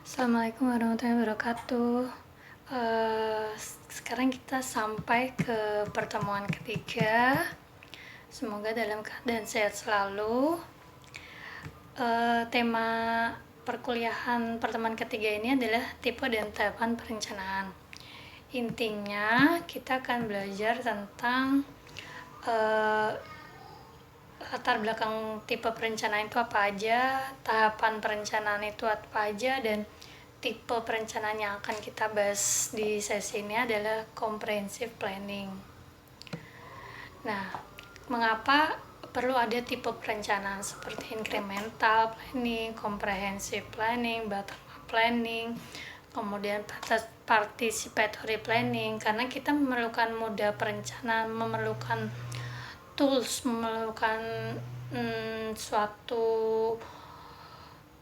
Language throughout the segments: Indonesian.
Assalamualaikum warahmatullahi wabarakatuh. Sekarang kita sampai ke pertemuan ketiga. Semoga dalam keadaan sehat selalu. Tema perkuliahan pertemuan ketiga ini adalah tipe dan tahapan perencanaan. Intinya kita akan belajar tentang latar belakang tipe perencanaan itu apa aja, tahapan perencanaan itu apa aja, dan tipe perencanaan yang akan kita bahas di sesi ini adalah comprehensive planning. Nah, mengapa perlu ada tipe perencanaan seperti incremental planning, comprehensive planning, bottom up planning, kemudian participatory planning? Karena kita memerlukan moda perencanaan, memerlukan tools, memerlukan suatu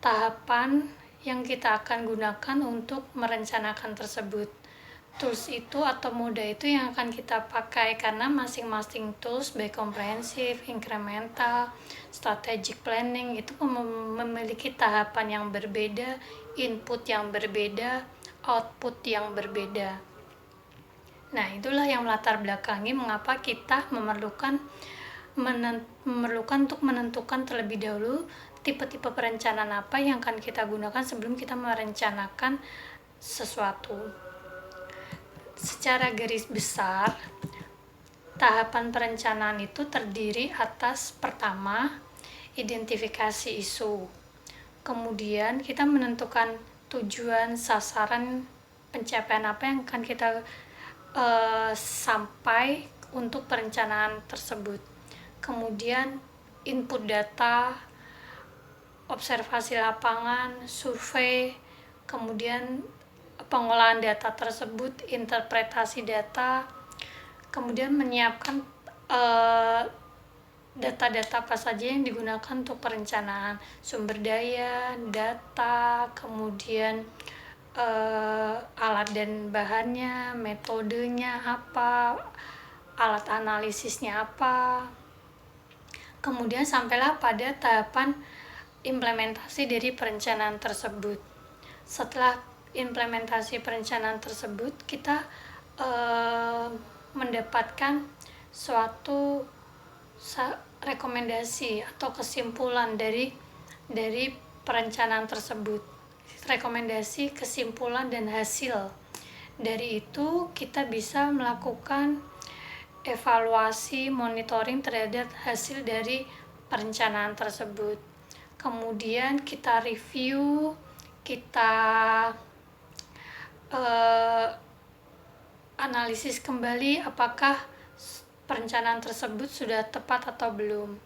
tahapan yang kita akan gunakan untuk merencanakan tersebut. Tools itu atau moda itu yang akan kita pakai karena masing-masing tools baik komprehensif, incremental, strategic planning itu memiliki tahapan yang berbeda, input yang berbeda, output yang berbeda. Nah, itulah yang melatar belakangi mengapa kita memerlukan untuk menentukan terlebih dahulu tipe-tipe perencanaan apa yang akan kita gunakan sebelum kita merencanakan sesuatu. Secara garis besar, tahapan perencanaan itu terdiri atas pertama, identifikasi isu. Kemudian kita menentukan tujuan, sasaran, pencapaian apa yang akan kita sampai untuk perencanaan tersebut. Kemudian input data, observasi lapangan, survei, kemudian pengolahan data tersebut, interpretasi data, kemudian menyiapkan data-data apa saja yang digunakan untuk perencanaan, sumber daya, data, kemudian alat dan bahannya, metodenya apa, alat analisisnya apa. Kemudian sampailah pada tahapan implementasi dari perencanaan tersebut. Setelah implementasi perencanaan tersebut, kita mendapatkan suatu rekomendasi atau kesimpulan dari perencanaan tersebut. Rekomendasi, kesimpulan, dan hasil. Dari itu kita bisa melakukan evaluasi, monitoring terhadap hasil dari perencanaan tersebut. Kemudian kita review, kita analisis kembali apakah perencanaan tersebut sudah tepat atau belum.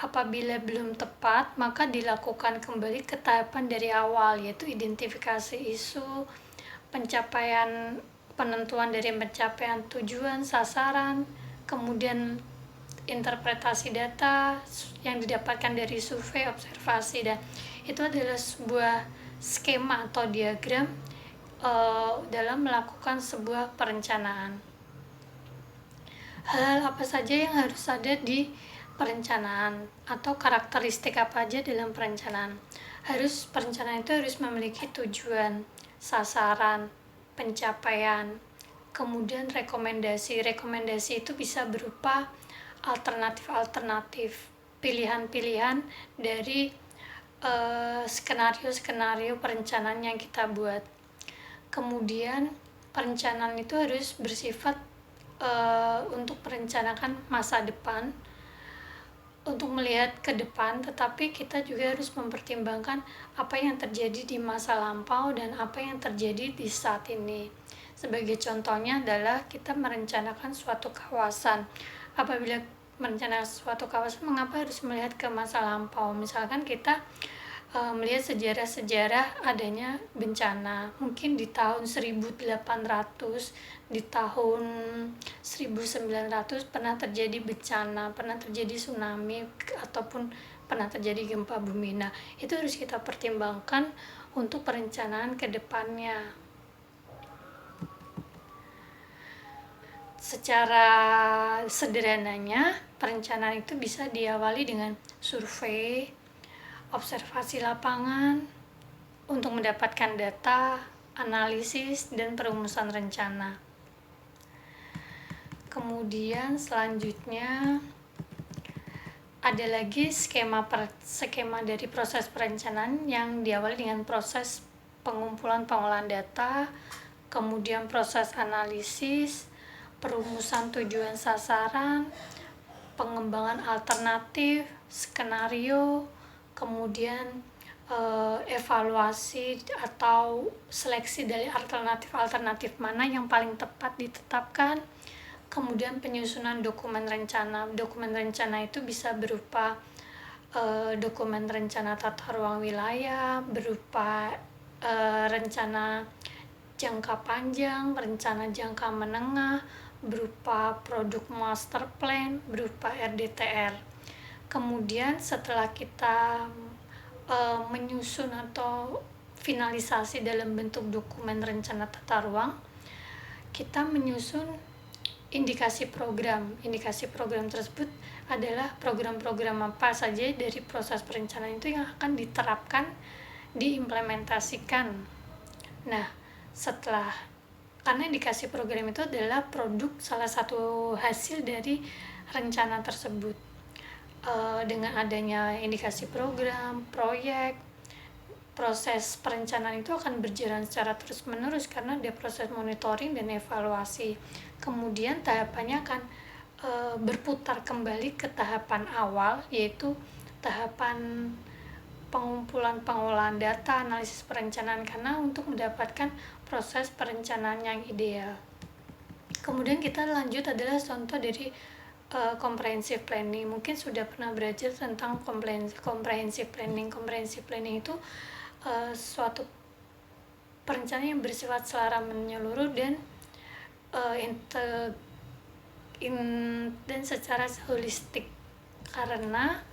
Apabila belum tepat, maka dilakukan kembali ke tahapan dari awal, yaitu identifikasi isu, penentuan dari pencapaian tujuan, sasaran, kemudian interpretasi data yang didapatkan dari survei, observasi, dan itu adalah sebuah skema atau diagram dalam melakukan sebuah perencanaan. Hal apa saja yang harus ada di perencanaan atau karakteristik apa aja dalam perencanaan? Perencanaan itu harus memiliki tujuan, sasaran, pencapaian, kemudian rekomendasi. Rekomendasi itu bisa berupa alternatif-alternatif, pilihan-pilihan dari skenario-skenario perencanaan yang kita buat. Kemudian perencanaan itu harus bersifat untuk merencanakan masa depan, untuk melihat ke depan, tetapi kita juga harus mempertimbangkan apa yang terjadi di masa lampau dan apa yang terjadi di saat ini. Sebagai contohnya adalah kita merencanakan suatu kawasan. Apabila merencanakan suatu kawasan, mengapa harus melihat ke masa lampau? Misalkan kita melihat sejarah-sejarah adanya bencana, mungkin di tahun 1800, di tahun 1900 pernah terjadi bencana, pernah terjadi tsunami, ataupun pernah terjadi gempa bumi. Nah, itu harus kita pertimbangkan untuk perencanaan ke depannya. Secara sederhananya, perencanaan itu bisa diawali dengan survei, observasi lapangan, untuk mendapatkan data, analisis, dan perumusan rencana. Kemudian selanjutnya ada lagi skema dari proses perencanaan yang diawali dengan proses pengumpulan pengolahan data, kemudian proses analisis, perumusan tujuan sasaran, pengembangan alternatif, skenario, kemudian evaluasi atau seleksi dari alternatif mana yang paling tepat ditetapkan, kemudian penyusunan dokumen rencana. Dokumen rencana itu bisa berupa dokumen rencana tata ruang wilayah, berupa rencana jangka panjang, rencana jangka menengah, berupa produk master plan, berupa RDTR. Kemudian setelah kita menyusun atau finalisasi dalam bentuk dokumen rencana tata ruang, kita menyusun indikasi program. Indikasi program tersebut adalah program-program apa saja dari proses perencanaan itu yang akan diterapkan, diimplementasikan. Nah, karena indikasi program itu adalah produk salah satu hasil dari rencana tersebut. Dengan adanya indikasi program, proyek, proses perencanaan itu akan berjalan secara terus-menerus karena ada proses monitoring dan evaluasi. Kemudian tahapannya akan berputar kembali ke tahapan awal, yaitu tahapan pengumpulan pengolahan data, analisis perencanaan, karena untuk mendapatkan proses perencanaan yang ideal. Kemudian kita lanjut adalah contoh dari comprehensive planning. Mungkin sudah pernah belajar tentang comprehensive planning. Comprehensive planning itu suatu perencanaan yang bersifat selara menyeluruh dan dan secara holistik, karena